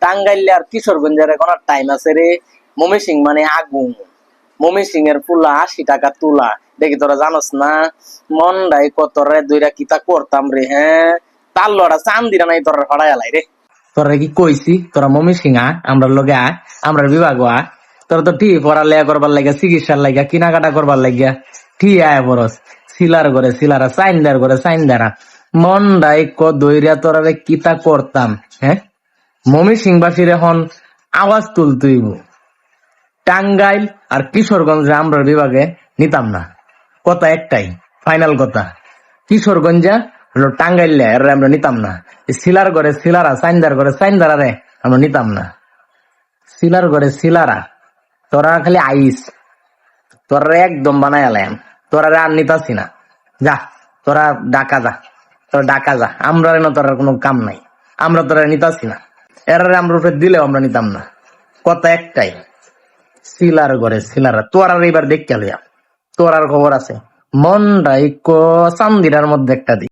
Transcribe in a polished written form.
টাঙ্গাইলে আর কিশোরগঞ্জের এখন টাইম আছে রে। ময়মনসিং মানে আগুন। ময়মনসিং এর পুলা 80 টাকা তুলা, দেখি তোরা জানোস না? মন্ডাই কত রে দুইরা কিতা করতাম রে। হ্যাঁ, তার লড়া চান্দিরা নাই তোর হড়াই আলাই রে। তোরা কি কইছি তোরা ময়মনসিং আ, আমরা লগে আ, আমরা বিভাগ আ। তোরা তো টি পড়ালেখা করবার লাগিয়া, চিকিৎসার লাগিয়া, কিনাকাটা করবার লাগিয়া টি আয় বরস। সিলার করে সিলারা, চাইন্দার করে চাইন্দারা। মন্ডাই ক দইরা তোরা কিতা করতাম। হ্যাঁ, ময়মনসিংবাসীর এখন আওয়াজ তুলতেইব। টাঙ্গাইল আর কিশোরগঞ্জে আমরা বিভাগে নিতাম না। কথা একটাই, ফাইনাল কথা। কিশোরগঞ্জে হলো টাঙ্গাইলে আমরা নিতাম না। সিলার করে সিলারা, চাইন্দার করে চাইন্দারা রে আমরা নিতাম না। সিলার করে সিলারা, তোরা খালি আইস, তোরা একদম বানাই আলাম। তোরা আর নিতাছি না, যা তোরা ডাকা যা, তোরা ডাকা যা। আমরা না তোর কোনো কাম নাই, আমরা তোরা নিতাছি না। এর আমরা দিলেও আমরা নিতাম না। কথা একটাই, সিলার করে সিলারা। তোর আর এবার দেখ, তোর আর খবর আছে। মন্ডাই চান্দিরার মধ্যে একটা দিক।